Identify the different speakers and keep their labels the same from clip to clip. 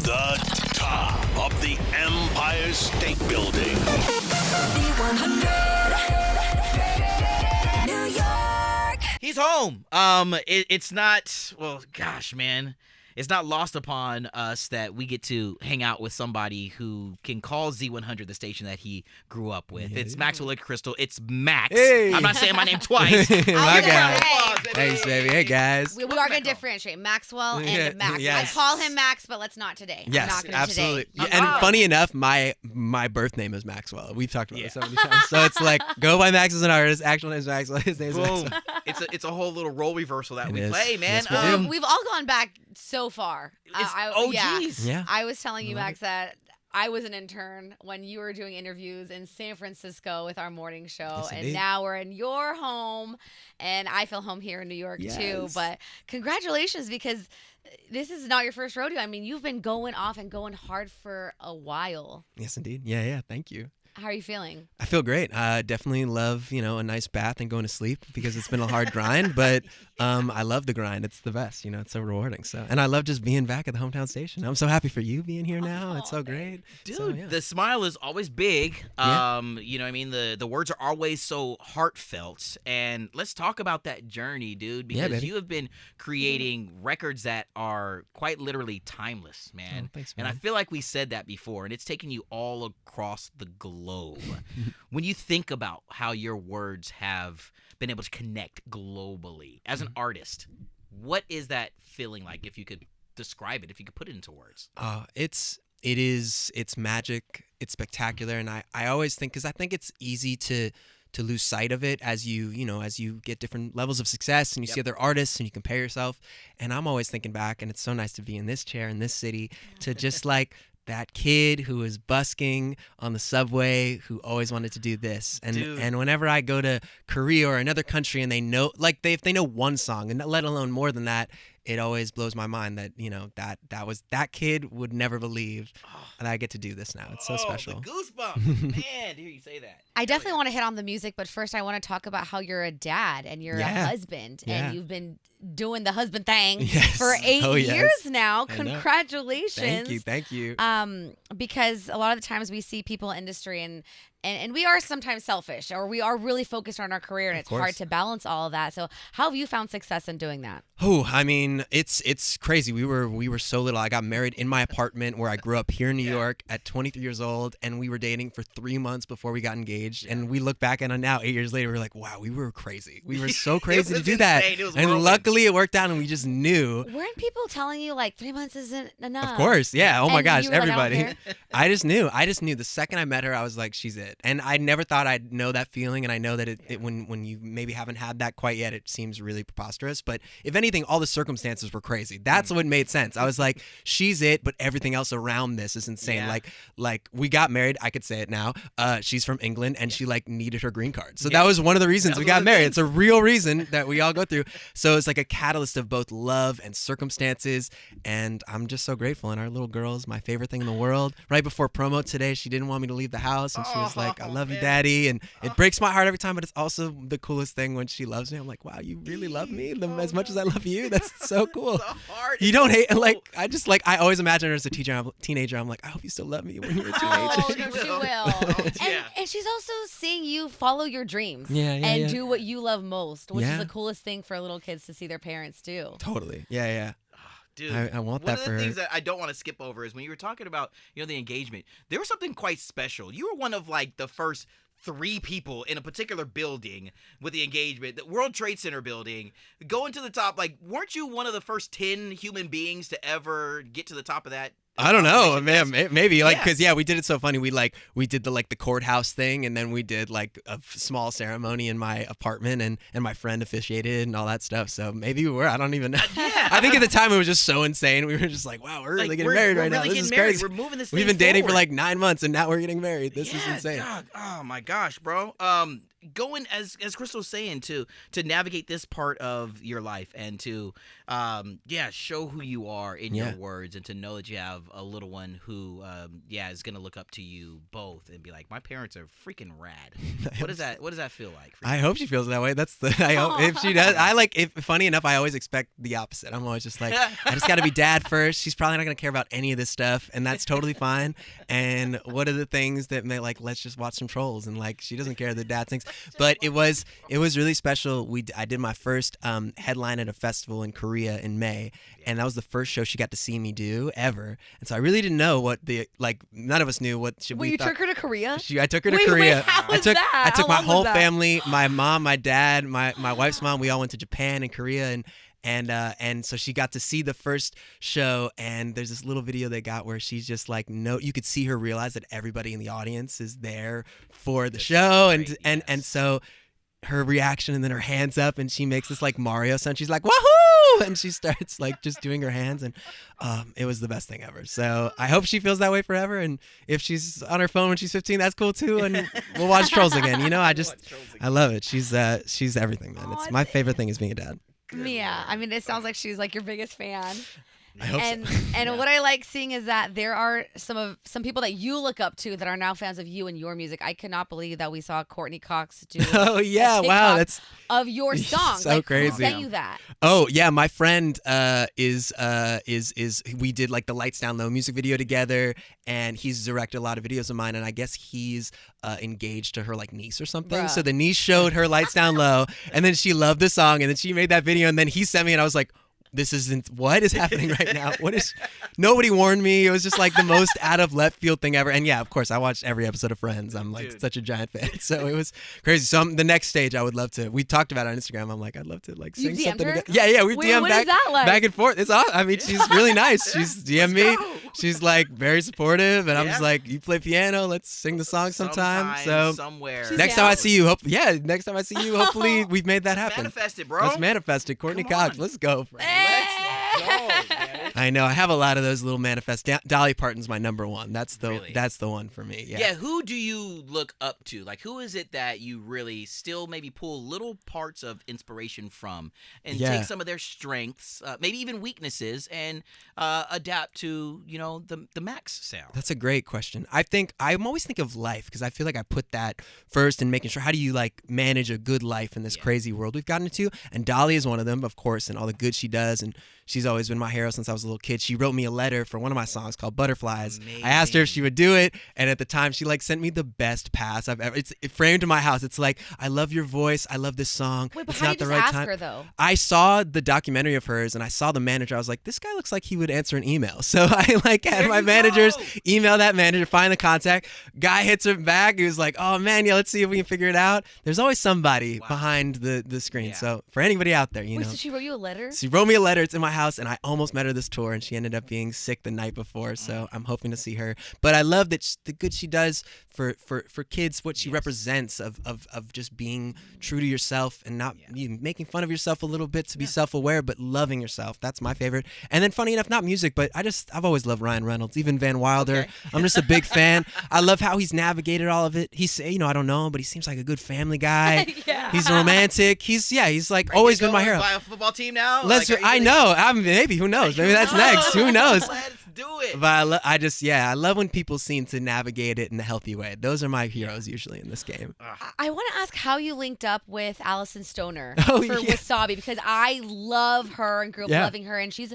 Speaker 1: the top of the Empire State Building.
Speaker 2: Z100, New York.
Speaker 3: He's home. It's not, well, gosh, man. It's not lost upon us that we get to hang out with somebody who can call Z100 the station that he grew up with. Yeah. It's Maxwell and Crystal. It's Max.
Speaker 4: Hey.
Speaker 3: I'm not saying my name twice.
Speaker 4: My guy.
Speaker 5: Hey.
Speaker 4: Thanks, baby. Hey, guys.
Speaker 5: We are going to differentiate Maxwell and Max.
Speaker 4: Yes.
Speaker 5: I call him Max, but let's not today.
Speaker 4: Yes,
Speaker 5: I'm not gonna
Speaker 4: absolutely.
Speaker 5: Today.
Speaker 4: Yeah, and funny enough, my birth name is Maxwell. We've talked about this so many times. So it's like, go by Max as an artist. Actual name is Maxwell. His name is
Speaker 3: Boom.
Speaker 4: Maxwell.
Speaker 3: It's a whole little role reversal that
Speaker 4: It
Speaker 3: we
Speaker 4: is.
Speaker 3: play, man.
Speaker 4: Yes, we do.
Speaker 5: We've all gone back so far.
Speaker 3: OGs.
Speaker 4: Yeah.
Speaker 5: I was telling you, Max, that I was an intern when you were doing interviews in San Francisco with our morning show,
Speaker 4: Yes,
Speaker 5: and
Speaker 4: indeed.
Speaker 5: now we're in your home, and I feel home here in New York too.
Speaker 4: Yes.
Speaker 5: But congratulations, because this is not your first rodeo. I mean, you've been going off and going hard for a while.
Speaker 4: Yes, indeed. Yeah. Thank you.
Speaker 5: How are you feeling?
Speaker 4: I feel great. Definitely love, a nice bath and going to sleep because it's been a hard grind, but I love the grind. It's the best, it's so rewarding. And I love just being back at the hometown station. I'm so happy for you being here now. It's so great.
Speaker 3: Dude,
Speaker 4: So, yeah.
Speaker 3: the smile is always big.
Speaker 4: Yeah.
Speaker 3: You know what I mean? The words are always so heartfelt. And let's talk about that journey, dude, because
Speaker 4: baby.
Speaker 3: you have been creating records that are quite literally timeless, man.
Speaker 4: Oh, thanks,
Speaker 3: And I
Speaker 4: man.
Speaker 3: feel like we said that before, and it's taken you all across the globe. When you think about how your words have been able to connect globally as an artist, what is that feeling like, if you could describe it, if you could put it into words?
Speaker 4: It's magic. It's spectacular. And I always think, because I think it's easy to lose sight of it as you get different levels of success and you see other artists and you compare yourself. And I'm always thinking back, and it's so nice to be in this chair in this city, to just like that kid who was busking on the subway who always wanted to do this. And whenever I go to Korea or another country and they know, like, if they know one song, and let alone more than that, it always blows my mind that, that kid would never believe that I get to do this now. It's so special.
Speaker 3: The goosebumps. Man, to hear you say that.
Speaker 5: I definitely want to hit on the music, but first I want to talk about how you're a dad and you're a husband, and you've been doing the husband thing for 8 years now. Congratulations.
Speaker 4: Thank you.
Speaker 5: Because a lot of the times we see people in industry and we are sometimes selfish, or we are really focused on our career, and it's hard to balance all of that. So how have you found success in doing that?
Speaker 4: Oh, I mean, it's crazy. We were so little. I got married in my apartment where I grew up here in New York at 23 years old, and we were dating for 3 months before we got engaged. And we look back on it now, 8 years later, we're like, wow, we were crazy. We were so crazy to do that. And luckily it worked out, and we just knew.
Speaker 5: Weren't people telling you like 3 months isn't enough?
Speaker 4: Of course, yeah. Oh my gosh,
Speaker 5: you were like, I don't
Speaker 4: everybody.
Speaker 5: care.
Speaker 4: I just knew. The second I met her, I was like, she's it. And I never thought I'd know that feeling, and I know that it when you maybe haven't had that quite yet, it seems really preposterous. But if anything, all the circumstances were crazy. That's what made sense. I was like, she's it, but everything else around this is insane.
Speaker 3: Yeah.
Speaker 4: Like we got married. I could say it now. She's from England, and she like needed her green card. So that was one of the reasons we got married. It's a real reason that we all go through. So it's like a catalyst of both love and circumstances, and I'm just so grateful. And our little girl is my favorite thing in the world. Right before promo today, she didn't want me to leave the house, and she was like, I love you, Daddy. And it breaks my heart every time, but it's also the coolest thing when she loves me. I'm like, wow, you really love me as much as I love you. That's so cool. You don't hate, I always imagine her as a teenager. I'm like, I hope you still love me when you're a teenager.
Speaker 5: Oh, no, she will. And she's also seeing you follow your dreams and do what you love most, which is the coolest thing for little kids to see their parents do.
Speaker 4: Totally. Yeah.
Speaker 3: Dude,
Speaker 4: I want that for her.
Speaker 3: One of the things that I don't want to skip over is when you were talking about, the engagement, there was something quite special. You were one of like the first 3 people in a particular building with the engagement, the World Trade Center building, going to the top. Like, weren't you one of the first 10 human beings to ever get to the top of that?
Speaker 4: I don't know, man. Maybe because we did it so funny. We did the courthouse thing, and then we did like a small ceremony in my apartment, and my friend officiated and all that stuff. So maybe we were. I don't even know. I think at the time it was just so insane. We were just like, wow, we're really getting married right now. This is crazy.
Speaker 3: We're moving this.
Speaker 4: We've been dating for like 9 months, and now we're getting married. This is insane.
Speaker 3: God. Oh my gosh, bro. going as Crystal's saying to navigate this part of your life and to show who you are in your words and to know that you have a little one who is gonna look up to you both and be like, my parents are freaking rad. What does that feel like for you?
Speaker 4: I hope she feels that way. I hope if she does. Funny enough, I always expect the opposite. I'm always just like, I just got to be dad first. She's probably not gonna care about any of this stuff, and that's totally fine. And what are the things that may, like, let's just watch some Trolls, and like she doesn't care the dad things. But it was really special. I did my first headline at a festival in Korea in May, and that was the first show she got to see me do ever. And so I really didn't know what none of us knew what we
Speaker 5: Wait, you took her to Korea?
Speaker 4: I took her to Korea.
Speaker 5: How was that?
Speaker 4: I took
Speaker 5: How
Speaker 4: my whole
Speaker 5: was that?
Speaker 4: family, my mom, my dad, my wife's mom. We all went to Japan and Korea, and so she got to see the first show. And there's this little video they got where she's just like, you could see her realize that everybody in the audience is there for the show, and so her reaction, and then her hands up, and she makes this like Mario sound. She's like, woohoo! And she starts like just doing her hands, and it was the best thing ever. So I hope she feels that way forever. And if she's on her phone when she's 15, that's cool too. And we'll watch Trolls again. I love it. She's everything, man. It's my favorite thing is being a dad.
Speaker 5: Yeah, I mean, it sounds like she's like your biggest fan.
Speaker 4: I hope so.
Speaker 5: And what I like seeing is that there are some people that you look up to that are now fans of you and your music. I cannot believe that we saw Courtney Cox do
Speaker 4: oh yeah, wow, that's
Speaker 5: of your song.
Speaker 4: So crazy.
Speaker 5: Who sent you that?
Speaker 4: Oh yeah, my friend is we did like the Lights Down Low music video together, and he's directed a lot of videos of mine, and I guess he's engaged to her like niece or something.
Speaker 5: Bruh.
Speaker 4: So the niece showed her Lights Down Low, and then she loved the song, and then she made that video, and then he sent me, and I was like, what is happening right now? Nobody warned me. It was just like the most out of left field thing ever. And yeah, of course, I watched every episode of Friends. I'm like such a giant fan. So it was crazy. So the next stage I would love to, we talked about it on Instagram. I'm like, I'd love to like sing something. Yeah, we've DM'd back and forth. It's awesome. I mean, she's really nice. She's DM'd me. She's like very supportive. And I'm just like, you play piano, let's sing the song sometime. So
Speaker 3: somewhere.
Speaker 4: Next time I see you, hopefully we've made that happen.
Speaker 3: Manifest it, bro.
Speaker 4: Let's manifest it. Courtney Cox, let's go. Friend.
Speaker 3: Let's go, man.
Speaker 4: I know. I have a lot of those little manifests. Dolly Parton's my number one. That's the one for me. Yeah.
Speaker 3: Yeah. Who do you look up to? Like, who is it that you really still maybe pull little parts of inspiration from and take some of their strengths, maybe even weaknesses, and adapt to the Max sound?
Speaker 4: That's a great question. I'm always think of life, because I feel like I put that first in making sure, how do you like manage a good life in this crazy world we've gotten into? And Dolly is one of them, of course, and all the good she does. And she's always been my hero since I was a little kid. She wrote me a letter for one of my songs called Butterflies.
Speaker 3: Amazing.
Speaker 4: I asked her if she would do it, and at the time she like sent me the best pass I've ever. It's framed in my house. It's like, I love your voice. I love this song.
Speaker 5: Wait, but
Speaker 4: it's
Speaker 5: how
Speaker 4: not
Speaker 5: do you
Speaker 4: the
Speaker 5: just
Speaker 4: right
Speaker 5: ask
Speaker 4: time.
Speaker 5: her though?
Speaker 4: I saw the documentary of hers, and I saw the manager. I was like, this guy looks like he would answer an email. So I like had my managers email that manager, find the contact. Guy hits her back. He was like, oh man, yeah, let's see if we can figure it out. There's always somebody behind the screen.
Speaker 3: Yeah.
Speaker 4: So for anybody out there,
Speaker 5: Wait, so she wrote you a letter?
Speaker 4: She wrote me a letter. It's in my house, and I almost met her this tour, and she ended up being sick the night before. So I'm hoping to see her. But I love that the good she does for kids, what she represents of just being true to yourself and not making fun of yourself a little bit to be self-aware, but loving yourself. That's my favorite. And then funny enough, not music, but I've always loved Ryan Reynolds, even Van Wilder.
Speaker 3: Okay.
Speaker 4: I'm just a big fan. I love how he's navigated all of it. He's, I don't know him, but he seems like a good family guy.
Speaker 5: Yeah.
Speaker 4: He's romantic. He's like always been my hero.
Speaker 3: Buy a football team now.
Speaker 4: I know. Maybe, who knows? Maybe that's next. Who knows?
Speaker 3: Let's do it.
Speaker 4: But I love when people seem to navigate it in a healthy way. Those are my heroes usually in this game.
Speaker 5: I want to ask how you linked up with Allison Stoner
Speaker 4: Oh,
Speaker 5: for
Speaker 4: yeah.
Speaker 5: Wasabi, because I love her and grew up
Speaker 4: Yeah.
Speaker 5: loving her, and she's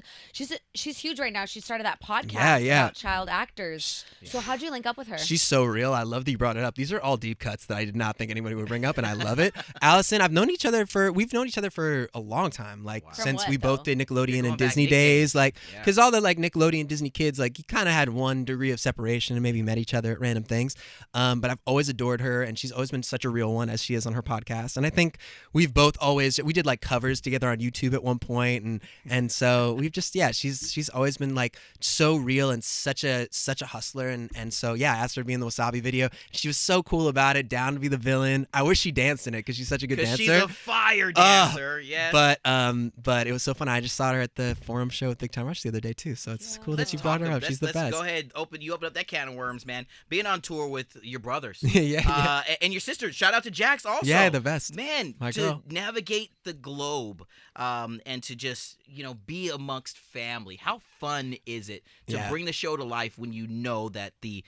Speaker 5: huge right now. She started that podcast
Speaker 4: Yeah.
Speaker 5: about child actors. So how'd you link up with her?
Speaker 4: She's so real. I love that you brought it up. These are all deep cuts that I did not think anybody would bring up, and I love it. Allison, we've known each other for a long time, like
Speaker 5: From
Speaker 4: since
Speaker 5: what,
Speaker 4: we both
Speaker 5: though?
Speaker 4: did Nickelodeon
Speaker 3: You're
Speaker 4: and
Speaker 3: going back
Speaker 4: Disney
Speaker 3: decades.
Speaker 4: days, like
Speaker 3: Yeah.
Speaker 4: because all the like Nickelodeon Disney kids, like you kind of had one degree of separation and maybe met each other at random things. But I've always adored her, and she's always been such a real one, as she is on her podcast. And I think we did like covers together on YouTube at one point, and so we've just she's always been like so real and such a hustler, and so I asked her to be in the Wasabi video. She was so cool about it, down to be the villain. I wish she danced in it because she's such a good dancer.
Speaker 3: She's a fire dancer. Yes.
Speaker 4: But it was so fun. I just saw her at the Forum show with Big Time Rush the other day too. So it's cool that She brought her up. She's the best.
Speaker 3: Let's go ahead. You open up that can of worms, man. Being on tour with your brothers.
Speaker 4: Yeah.
Speaker 3: And your sister. Shout out to Jax also.
Speaker 4: Yeah, the best.
Speaker 3: Man,
Speaker 4: My
Speaker 3: to
Speaker 4: girl.
Speaker 3: navigate the globe and to just, be amongst family. How fun is it to bring the show to life when you know that the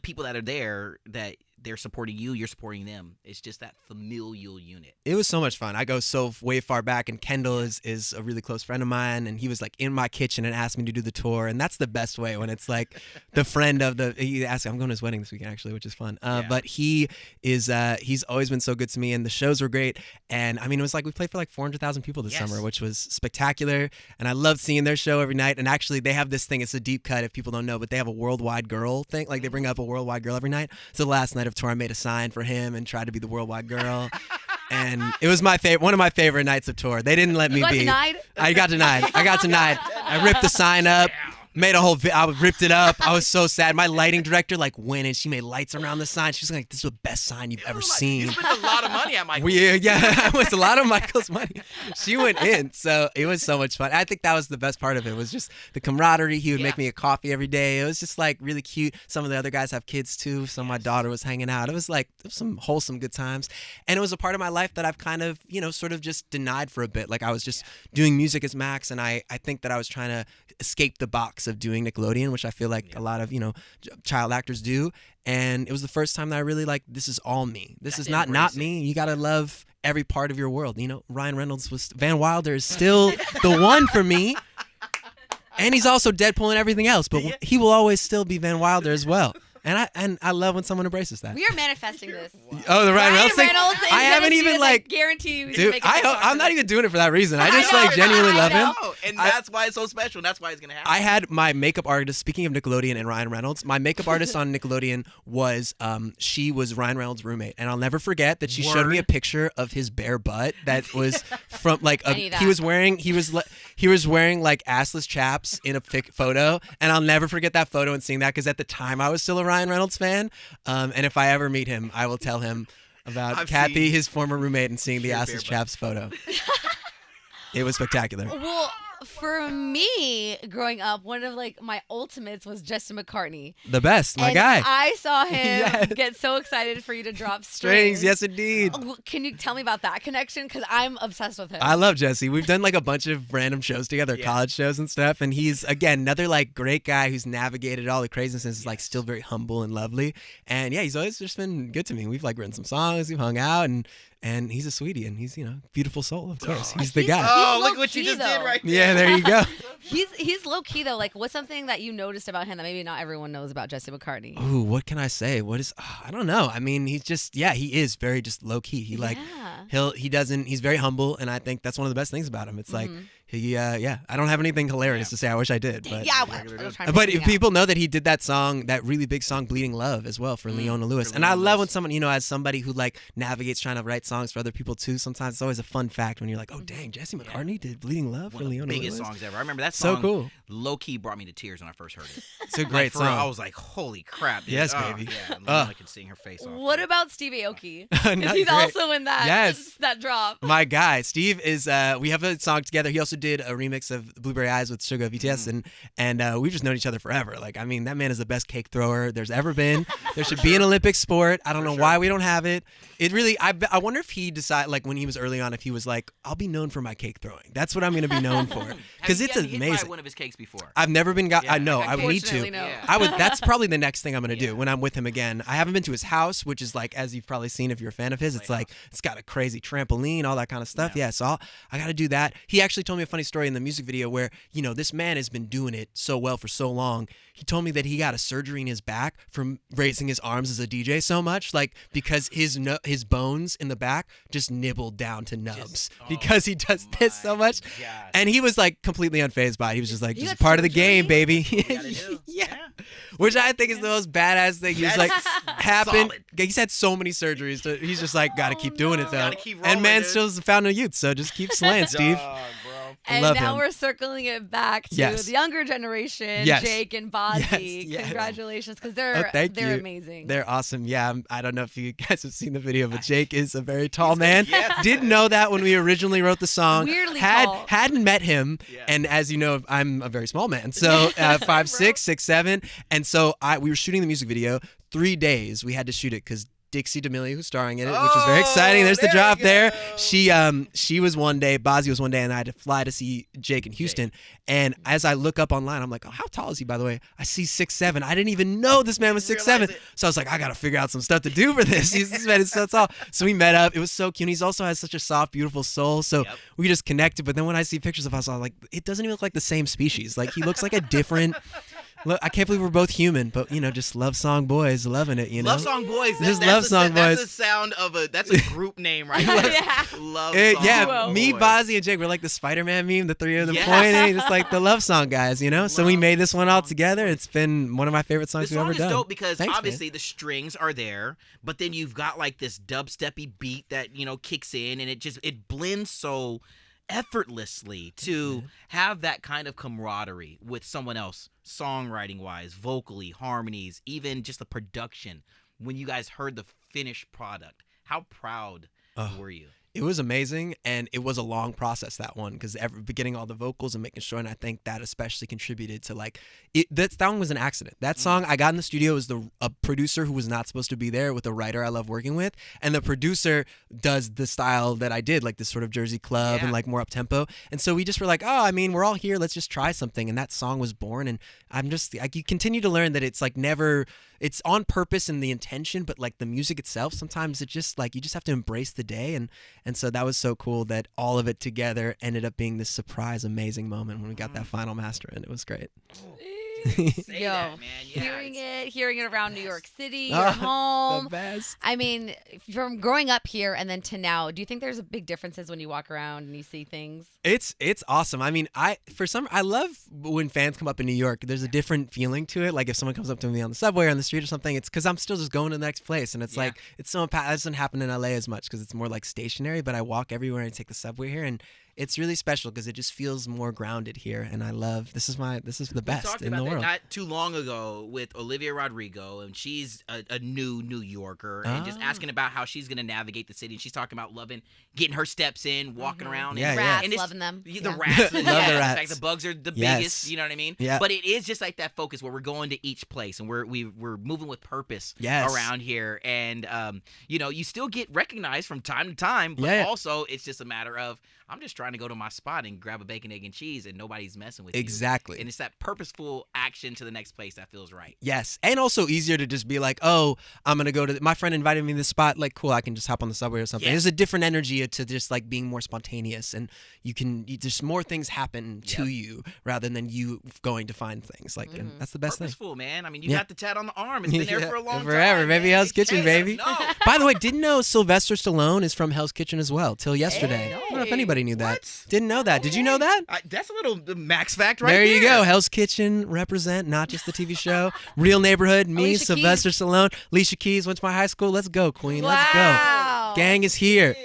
Speaker 3: people that are there, that they're supporting you, you're supporting them. It's just that familial unit.
Speaker 4: It was so much fun. I go so way far back, and Kendall is a really close friend of mine, and he was like in my kitchen and asked me to do the tour, and that's the best way when it's like the friend of he asked, I'm going to his wedding this weekend actually, which is fun. But he is he's always been so good to me, and the shows were great. And I mean, it was like we played for like 400,000 people this summer, which was spectacular, and I loved seeing their show every night. And actually, they have this thing. It's a deep cut if people don't know, but they have a worldwide girl thing. Like they bring up a worldwide girl every night. So the last night of tour, I made a sign for him and tried to be the worldwide girl. And it was one of my favorite nights of tour. They didn't let me be.
Speaker 5: Denied?
Speaker 4: I got denied. I ripped the sign up. Made a whole I ripped it up. I was so sad. My lighting director went in. She made lights around the sign. She was like, "This is the best sign you've ever seen."
Speaker 3: You spent a lot of money on Michael's.
Speaker 4: Yeah, it was a lot of Michael's money. She went in, so it was so much fun. I think that was the best part of it. Was just the camaraderie. He would make me a coffee every day. It was just like really cute. Some of the other guys have kids too. So my daughter was hanging out. It was some wholesome good times, and it was a part of my life that I've kind of sort of just denied for a bit. Like I was just doing music as Max, and I think that I was trying to escape the box of doing Nickelodeon, which I feel like a lot of child actors do. And it was the first time that I really this is all me. This is not me. You gotta love every part of your world. Ryan Reynolds Van Wilder is still the one for me, and he's also Deadpool and everything else. But he will always still be Van Wilder as well. And I love when someone embraces that.
Speaker 5: We are manifesting this.
Speaker 4: Oh, the Ryan Reynolds thing?
Speaker 5: Reynolds
Speaker 4: I haven't even
Speaker 5: guarantee you.
Speaker 4: Dude, I'm not even doing it for that reason. I just genuinely love him.
Speaker 3: And that's why it's so special. And that's why it's gonna happen.
Speaker 4: I had my makeup artist. Speaking of Nickelodeon and Ryan Reynolds, my makeup artist on Nickelodeon was she was Ryan Reynolds' roommate, and I'll never forget that she showed me a picture of his bare butt that was from he was wearing like assless chaps in a photo, and I'll never forget that photo and seeing that because at the time I was still a Ryan Reynolds fan, and if I ever meet him, I will tell him about Kathy, his former roommate, and seeing the assless chaps photo. It was spectacular.
Speaker 5: Well, for me, growing up, one of my ultimates was Jesse McCartney.
Speaker 4: The best, my
Speaker 5: and
Speaker 4: guy.
Speaker 5: I saw him get so excited for you to drop strings.
Speaker 4: Yes, indeed.
Speaker 5: Can you tell me about that connection? Because I'm obsessed with him.
Speaker 4: I love Jesse. We've done a bunch of random shows together, college shows and stuff. And he's, again, another great guy who's navigated all the craziness and is still very humble and lovely. And yeah, he's always just been good to me. We've written some songs, we've hung out, and he's a sweetie, and he's beautiful soul, of course. He's the guy.
Speaker 3: Oh, look what you just did right there.
Speaker 4: Yeah, there you go.
Speaker 5: He's low key though. What's something that you noticed about him that maybe not everyone knows about Jesse McCartney?
Speaker 4: Ooh, what can I say? I don't know. I mean, he's just he is very just low key. He's very humble, and I think that's one of the best things about him. It's I don't have anything hilarious to say. I wish I did, but but if people know that he did that song, that really big song, "Bleeding Love," as well for Leona Lewis. And I love when someone as somebody who navigates trying to write songs for other people too. Sometimes it's always a fun fact when you're like, oh dang, Jesse McCartney did "Bleeding Love" for Leona Lewis.
Speaker 3: Biggest songs ever. I remember that song.
Speaker 4: So cool.
Speaker 3: Low key brought me to tears when I first heard it.
Speaker 4: It's a great song.
Speaker 3: I was like, holy crap, dude.
Speaker 4: Yes, baby.
Speaker 3: I could sing her face off.
Speaker 5: What about Steve Aoki?
Speaker 4: He's
Speaker 5: He's also in that.
Speaker 4: Yes.
Speaker 5: That drop.
Speaker 4: My guy, Steve is. We have a song together. He also did a remix of Blueberry Eyes with Suga BTS, and we've just known each other forever. I mean, that man is the best cake thrower there's ever been. There should be an Olympic sport. I don't know why we don't have it. It really. I wonder if he decided when he was early on, if he was I'll be known for my cake throwing. That's what I'm going to be known for because it's amazing.
Speaker 3: Hit by one of his cakes before.
Speaker 4: I've never been. I know. I need to.
Speaker 5: No.
Speaker 4: I would. That's probably the next thing I'm going to do when I'm with him again. I haven't been to his house, which is as you've probably seen if you're a fan of his. It's it's got a crazy trampoline, all that kind of stuff. Yeah, so I got to do that. He actually told me a funny story in the music video where this man has been doing it so well for so long. He told me that he got a surgery in his back from raising his arms as a DJ so much, because his bones in the back just nibbled down to nubs because he does this so much.
Speaker 3: God.
Speaker 4: And he was like completely unfazed by it. He was just like, just part of the game, baby. Yeah. Which I think is the most badass thing. He's like, happened.
Speaker 3: Solid.
Speaker 4: He's had so many surgeries. So he's just like, gotta keep doing it though.
Speaker 3: Gotta keep rolling,
Speaker 4: and man
Speaker 3: dude.
Speaker 4: still's found no youth, so just keep slaying, Steve.
Speaker 3: Dog, bro.
Speaker 5: And
Speaker 4: Love
Speaker 5: now
Speaker 4: him.
Speaker 5: we're circling it back to
Speaker 4: Yes.
Speaker 5: the younger generation,
Speaker 4: Yes.
Speaker 5: Jake and Bozzy.
Speaker 4: Yes.
Speaker 5: Congratulations, because
Speaker 4: Oh,
Speaker 5: they're
Speaker 4: thank you.
Speaker 5: amazing.
Speaker 4: They're awesome. Yeah, I don't know if you guys have seen the video, but Jake is a very tall man.
Speaker 3: Yeah.
Speaker 4: Didn't know that when we originally wrote the song.
Speaker 5: Weirdly tall.
Speaker 4: Hadn't met him,
Speaker 3: Yeah.
Speaker 4: and as you know, I'm a very small man, so 5'6", 6'7", and so we were shooting the music video 3 days. We had to shoot it because Dixie who's starring in it, which is very exciting. There's the
Speaker 3: there
Speaker 4: drop
Speaker 3: we
Speaker 4: there.
Speaker 3: go.
Speaker 4: She was one day, Bozzy was one day, and I had to fly to see Jake in Houston. And as I look up online, I'm like, oh, how tall is he, by the way? I see 6'7". I didn't even know this man was
Speaker 3: Didn't
Speaker 4: 6'7".
Speaker 3: realize it.
Speaker 4: So I was like, I got to figure out some stuff to do for this. This man is so tall. So we met up. It was so cute. He also has such a soft, beautiful soul. So
Speaker 3: Yep.
Speaker 4: we just connected. But then when I see pictures of us, I'm like, it doesn't even look like the same species. Like, he looks like a different... Look, I can't believe we're both human, but just love song boys, loving it,
Speaker 3: Love Song Boys.
Speaker 4: Just
Speaker 3: That's
Speaker 4: Love
Speaker 3: a-
Speaker 4: Song
Speaker 3: That's
Speaker 4: Boys.
Speaker 3: the sound of that's a group name right there.
Speaker 5: Yeah.
Speaker 3: Love
Speaker 4: Eh,
Speaker 3: Song
Speaker 4: yeah,
Speaker 5: Duo.
Speaker 4: me,
Speaker 3: Boys.
Speaker 4: Bozzy, and Jake, we're like the Spider-Man meme, the three of them
Speaker 3: Yes.
Speaker 4: pointing, just like the love song guys, So we
Speaker 3: Love
Speaker 4: made this one all
Speaker 3: Song
Speaker 4: together.
Speaker 3: Boys.
Speaker 4: It's been one of my favorite
Speaker 3: The
Speaker 4: songs we've
Speaker 3: song
Speaker 4: ever
Speaker 3: is
Speaker 4: done.
Speaker 3: dope because
Speaker 4: Thanks, man.
Speaker 3: obviously the strings are there, but then you've got like this dubsteppy beat that kicks in, and it blends so effortlessly to have that kind of camaraderie with someone else, songwriting wise, vocally, harmonies, even just the production. When you guys heard the finished product, how proud were you?
Speaker 4: It was amazing, and it was a long process, that one, because getting all the vocals and making sure, and I think that especially contributed to that song was an accident. That song I got in the studio was a producer who was not supposed to be there with a writer I love working with, and the producer does the style that I did, like this sort of Jersey club and like more up tempo, and so we just were like, we're all here, let's just try something, and that song was born, and I'm just like, you continue to learn that it's like never. It's on purpose in the intention, but like the music itself, sometimes it just like you just have to embrace the day, and so that was so cool that all of it together ended up being this surprise, amazing moment when we got that final master, and it was great.
Speaker 3: Say
Speaker 5: Yo,
Speaker 3: that, man. Yeah,
Speaker 5: hearing it around New York City, your
Speaker 4: Oh,
Speaker 5: home.
Speaker 4: The best.
Speaker 5: I mean, from growing up here and then to now, do you think there's a big differences when you walk around and you see things?
Speaker 4: It's awesome. I mean, I love when fans come up in New York. There's a different feeling to it. Like if someone comes up to me on the subway or on the street or something, it's because I'm still just going to the next place, and it's like it's so that doesn't happen in LA as much because it's more like stationary. But I walk everywhere and take the subway here, and it's really special because it just feels more grounded here, and I love this is the best
Speaker 3: we talked
Speaker 4: in
Speaker 3: about
Speaker 4: the
Speaker 3: that
Speaker 4: world.
Speaker 3: not too long ago with Olivia Rodrigo, and she's a new New Yorker, and just asking about how she's gonna navigate the city. And she's talking about loving getting her steps in, walking around,
Speaker 4: Yeah,
Speaker 3: and,
Speaker 4: yeah.
Speaker 5: Rats,
Speaker 3: and it's-
Speaker 5: loving them.
Speaker 3: The
Speaker 5: Yeah.
Speaker 3: rats,
Speaker 4: Love the
Speaker 3: In fact,
Speaker 4: rats.
Speaker 3: the bugs are the
Speaker 4: Yes.
Speaker 3: biggest. You know what I mean?
Speaker 4: Yeah.
Speaker 3: But it is just like that focus where we're going to each place, and we're moving with purpose
Speaker 4: Yes.
Speaker 3: around here, and you still get recognized from time to time, but
Speaker 4: Yeah.
Speaker 3: also it's just a matter of I'm just trying to go to my spot and grab a bacon, egg, and cheese, and nobody's messing with you.
Speaker 4: Exactly.
Speaker 3: And it's that purposeful action to the next place that feels right.
Speaker 4: Yes, and also easier to just be like, oh, I'm gonna go to. My friend invited me to this spot. Like, cool, I can just hop on the subway or something.
Speaker 3: Yeah.
Speaker 4: There's a different energy to just like being more spontaneous, and there's more things happen to you rather than you going to find things. Like, and that's the best thing.
Speaker 3: Purposeful, man. I mean, you
Speaker 4: Yeah.
Speaker 3: got the tat on the arm. It's been there
Speaker 4: Yeah,
Speaker 3: for a long
Speaker 4: forever,
Speaker 3: time.
Speaker 4: baby.
Speaker 3: man.
Speaker 4: Hell's Kitchen,
Speaker 3: Hey,
Speaker 4: baby.
Speaker 3: No.
Speaker 4: By the way, didn't know Sylvester Stallone is from Hell's Kitchen as well till yesterday.
Speaker 3: Hey,
Speaker 4: I don't know if anybody knew that.
Speaker 3: what?
Speaker 4: Didn't know that. Did you know that?
Speaker 3: That's a little max fact right
Speaker 4: there
Speaker 3: there.
Speaker 4: you go. Hell's Kitchen represent, not just the TV show. Real neighborhood, me,
Speaker 5: Alicia
Speaker 4: Sylvester
Speaker 5: Keys.
Speaker 4: Stallone. Alicia Keys went to my high school. Let's go, Queen.
Speaker 5: Wow.
Speaker 4: Let's go. Gang is here.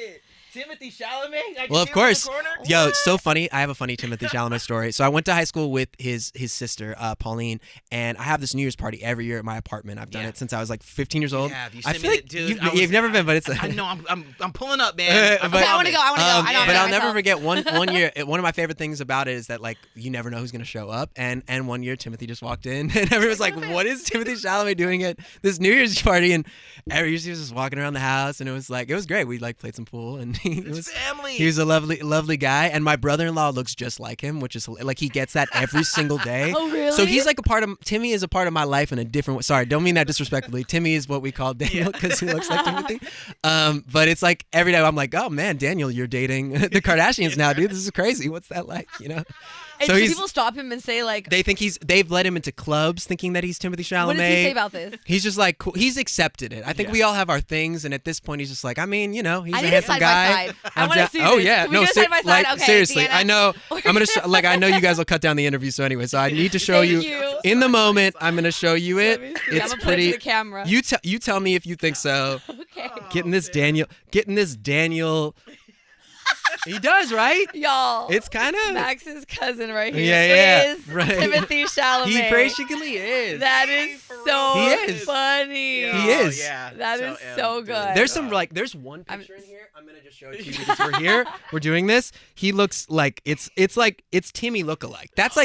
Speaker 3: Timothee Chalamet. I can
Speaker 4: Well,
Speaker 3: see
Speaker 4: of
Speaker 3: him on the
Speaker 4: course.
Speaker 3: corner.
Speaker 4: Yo, it's so funny. I have a funny Timothee Chalamet story. So I went to high school with his sister, Pauline, and I have this New Year's party every year at my apartment. I've done
Speaker 3: Yeah.
Speaker 4: it since I was like 15 years old.
Speaker 3: Yeah, you
Speaker 4: I
Speaker 3: sent
Speaker 4: feel
Speaker 3: me
Speaker 4: like
Speaker 3: that, dude.
Speaker 4: you've never been, but it's.
Speaker 3: I know. I'm pulling up, man.
Speaker 4: But-
Speaker 5: Okay, I want to go. I want to go. I know.
Speaker 4: But
Speaker 5: I'm
Speaker 4: I'll
Speaker 5: by
Speaker 4: never
Speaker 5: myself.
Speaker 4: forget one year. One of my favorite things about it is that like you never know who's gonna show up. And one year Timothy just walked in, and everyone was like, "What is Timothee Chalamet doing at this New Year's party?" And he was just walking around the house, and it was great. We like played some pool, and he was
Speaker 3: family.
Speaker 4: He was a lovely guy, and my brother-in-law looks just like him, which is like he gets that every single day.
Speaker 5: Oh, really?
Speaker 4: So he's like Timmy is a part of my life in a different way. Sorry, don't mean that disrespectfully. Timmy is what we call Daniel because he looks like Timothy. But it's like every day I'm like, oh man, Daniel, you're dating the Kardashians now, dude. This is crazy. What's that like?
Speaker 5: And
Speaker 4: So
Speaker 5: so
Speaker 4: he's-
Speaker 5: people stop him and say like,
Speaker 4: They think they've led him into clubs thinking that he's Timothee Chalamet.
Speaker 5: what does he say about this?
Speaker 4: He's just like cool. He's accepted it. I think we all have our things, and at this point, he's just like, I mean, he's
Speaker 5: I
Speaker 4: a
Speaker 5: need a
Speaker 4: handsome
Speaker 5: side by
Speaker 4: guy.
Speaker 5: side. I
Speaker 4: I'm
Speaker 5: wanna
Speaker 4: down-
Speaker 5: see
Speaker 4: Oh
Speaker 5: this.
Speaker 4: yeah,
Speaker 5: Can we
Speaker 4: no,
Speaker 5: get a side by side? Okay,
Speaker 4: seriously,
Speaker 5: Deanna.
Speaker 4: I know. I'm gonna I know you guys will cut down the interview, so anyway, so I need to show
Speaker 5: Thank
Speaker 4: you
Speaker 5: you.
Speaker 4: in the moment. I'm gonna show you it.
Speaker 5: Let me see.
Speaker 4: It's
Speaker 5: I'm gonna
Speaker 4: pretty.
Speaker 5: put it to the camera.
Speaker 4: You tell me if you think so.
Speaker 5: Okay.
Speaker 4: Getting this Daniel. He does, right?
Speaker 5: Y'all.
Speaker 4: It's kind of
Speaker 5: Max's cousin right here
Speaker 4: Yeah,
Speaker 5: is
Speaker 4: right.
Speaker 5: Timothee Chalamet.
Speaker 4: He basically is.
Speaker 5: That is so
Speaker 4: He is.
Speaker 5: funny.
Speaker 4: He is.
Speaker 3: Yeah.
Speaker 5: That is so good.
Speaker 4: There's some there's one picture in here. I'm gonna just show it to you because we're here. We're doing this. He looks like it's Timmy lookalike. That's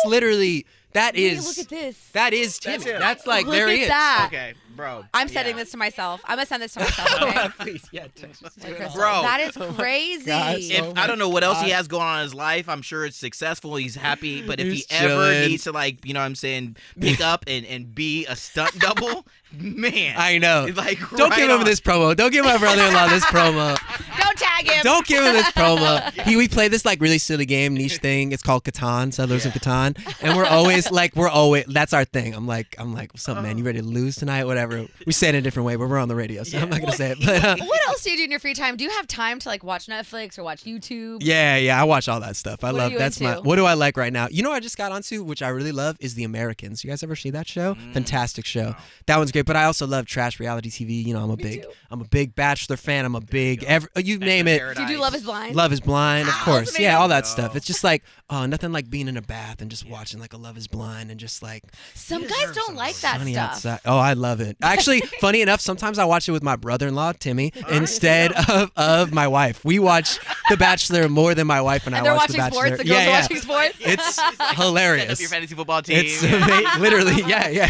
Speaker 4: literally that
Speaker 5: Wait,
Speaker 4: is.
Speaker 5: look at this.
Speaker 4: That is Timmy.
Speaker 3: him.
Speaker 4: That's like
Speaker 5: Look
Speaker 4: there
Speaker 5: at
Speaker 4: he is.
Speaker 5: that.
Speaker 3: Okay, bro.
Speaker 5: I'm sending this to myself. I'm gonna send this to myself. Okay?
Speaker 4: Please, yeah.
Speaker 5: Like Crystal.
Speaker 3: Bro.
Speaker 5: That is crazy.
Speaker 4: God,
Speaker 3: If I don't know what else he has going on in his life, I'm sure it's successful. He's happy, but if
Speaker 4: He's
Speaker 3: he ever
Speaker 4: chilling.
Speaker 3: needs to, like, you know what I'm saying, pick up and be a stunt double, man.
Speaker 4: I know.
Speaker 3: Like,
Speaker 4: Don't
Speaker 3: right
Speaker 4: give him
Speaker 3: on.
Speaker 4: this promo. Don't give my brother-in-law this promo.
Speaker 5: Don't tag him.
Speaker 4: Don't give him this promo. We play this like really silly game, niche thing. It's called Catan, Settlers of Catan, and we're always that's our thing. I'm like, what's up, man? You ready to lose tonight? Whatever. We say it in a different way, but we're on the radio, so I'm not gonna say it. But
Speaker 5: What else do you do in your free time? Do you have time to like watch Netflix or watch YouTube?
Speaker 4: yeah, I watch all that stuff. I
Speaker 5: What are
Speaker 4: love
Speaker 5: you
Speaker 4: that's
Speaker 5: into?
Speaker 4: my. What do I like right now? You know, what I just got onto, which I really love, is The Americans. You guys ever see that show? Fantastic show. That one's great. But I also love trash reality TV. You know, I'm a big Bachelor fan. I'm a big you name it.
Speaker 5: Do you do Love Is Blind?
Speaker 4: Love is Blind, of course.
Speaker 5: that's
Speaker 4: Yeah, all that
Speaker 3: amazing.
Speaker 4: stuff. It's just like, nothing like being in a bath and just watching like a Love is Blind and just like
Speaker 5: Some guys don't like that
Speaker 4: sunny
Speaker 5: stuff.
Speaker 4: outside. Oh, I love it. Actually, funny enough, sometimes I watch it with my brother-in-law, Timmy, instead of my wife. We watch The Bachelor more than my wife and
Speaker 5: And
Speaker 4: I
Speaker 5: they're
Speaker 4: watch The
Speaker 5: watching
Speaker 4: Bachelor.
Speaker 5: sports. The girls
Speaker 4: yeah,
Speaker 5: are
Speaker 4: yeah.
Speaker 5: watching sports.
Speaker 4: It's
Speaker 3: Set up
Speaker 4: hilarious.
Speaker 3: your fantasy football team.
Speaker 4: It's literally, yeah.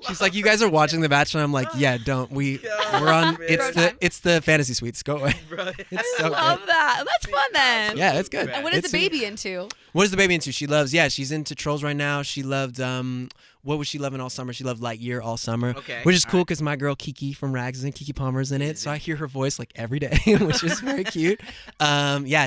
Speaker 4: She's like, you guys are watching The Bachelor. I'm like, yeah, don't. We're on. It's the fantasy suites. Go away. It's so
Speaker 5: Love
Speaker 4: good.
Speaker 5: that. That's fun then.
Speaker 4: Yeah, it's good.
Speaker 5: And what is
Speaker 4: It's
Speaker 5: the baby into?
Speaker 4: What is the baby into? She loves, she's into Trolls right now. She loved, what was she loving all summer? She loved Lightyear all summer.
Speaker 3: Okay,
Speaker 4: Which is
Speaker 3: all
Speaker 4: cool
Speaker 3: right.
Speaker 4: because my girl Kiki from Rags and Kiki Palmer's in it. So I hear her voice like every day, which is very cute.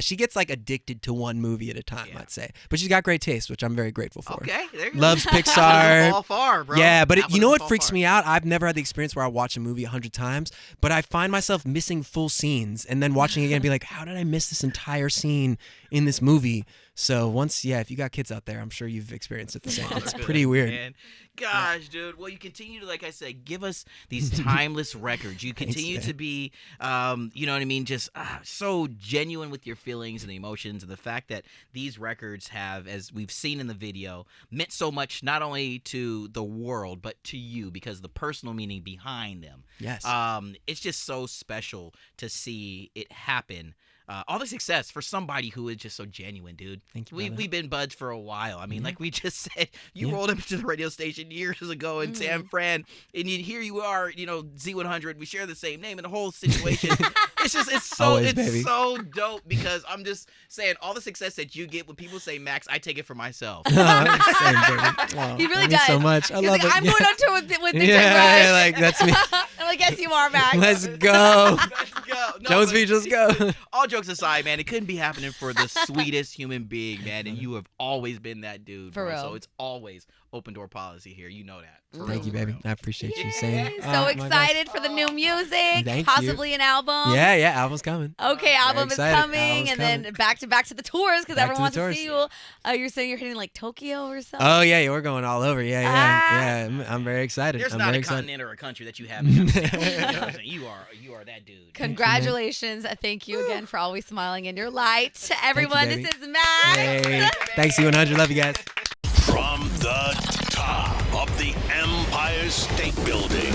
Speaker 4: She gets like addicted to one movie at a time, I'd say. But she's got great taste, which I'm very grateful for.
Speaker 3: Okay, there you go.
Speaker 4: Loves
Speaker 3: That
Speaker 4: Pixar.
Speaker 3: doesn't fall far, bro.
Speaker 4: Yeah, but
Speaker 3: That
Speaker 4: you know
Speaker 3: doesn't
Speaker 4: what
Speaker 3: fall
Speaker 4: freaks
Speaker 3: far.
Speaker 4: me out? I've never had the experience where I watch a movie 100 times, but I find myself missing full scenes and then watching it again and be like, how did I miss this entire scene in this movie? So if you got kids out there, I'm sure you've experienced it the same. It's pretty weird.
Speaker 3: Man. Gosh, dude. Well, you continue to, like I said, give us these timeless records. You continue to be, you know what I mean, just so genuine with your feelings and the emotions, and the fact that these records have, as we've seen in the video, meant so much not only to the world but to you because of the personal meaning behind them.
Speaker 4: Yes.
Speaker 3: It's just so special to see it happen. All the success for somebody who is just so genuine, dude.
Speaker 4: Thank you, brother.
Speaker 3: We've been buds for a while. I mean, like we just said, you rolled up to the radio station years ago in San Fran, and here you are, you know, Z100. We share the same name, and the whole situation. It's so dope because I'm just saying all the success that you get when people say Max, I take it for myself.
Speaker 4: Same, baby. Oh,
Speaker 5: He really
Speaker 4: thank you
Speaker 5: does.
Speaker 4: so much. I
Speaker 5: He's
Speaker 4: love
Speaker 5: like,
Speaker 4: it.
Speaker 5: I'm going on tour with Big
Speaker 4: yeah,
Speaker 5: Rush.
Speaker 4: yeah, like that's me.
Speaker 5: I'm like, yes, you are, Max.
Speaker 4: Let's go.
Speaker 3: Let's go. No,
Speaker 4: Jones
Speaker 3: but-
Speaker 4: V, just go.
Speaker 3: All jokes aside, man, it couldn't be happening for the sweetest human being, man, and you have always been that dude,
Speaker 5: For
Speaker 3: bro.
Speaker 5: real.
Speaker 3: So it's always open door policy here. You know that. For
Speaker 4: Thank
Speaker 3: real,
Speaker 4: you,
Speaker 3: for
Speaker 4: baby.
Speaker 3: real.
Speaker 4: I appreciate you
Speaker 5: Yay,
Speaker 4: saying.
Speaker 5: so
Speaker 4: my gosh.
Speaker 5: excited for the new music,
Speaker 4: Thank you.
Speaker 5: possibly an album.
Speaker 4: Yeah, album's coming.
Speaker 5: Okay, album is
Speaker 4: excited.
Speaker 5: coming,
Speaker 4: Album's
Speaker 5: and then
Speaker 4: coming.
Speaker 5: back to the tours because
Speaker 4: Back
Speaker 5: everyone
Speaker 4: to
Speaker 5: wants
Speaker 4: the
Speaker 5: to
Speaker 4: tours.
Speaker 5: see you. You're saying you're hitting like Tokyo or something.
Speaker 4: Oh yeah, we're going all over. Yeah. I'm very excited.
Speaker 3: There's
Speaker 4: I'm
Speaker 3: not
Speaker 4: very
Speaker 3: a
Speaker 4: excited.
Speaker 3: continent or a country that you haven't. You know what I'm saying? You are that dude.
Speaker 5: Congratulations! Thank you again for always smiling in your light, everyone.
Speaker 4: baby.
Speaker 5: This is Max.
Speaker 4: Hey, thanks, Z100. Love you guys.
Speaker 1: From the top of the Empire State Building.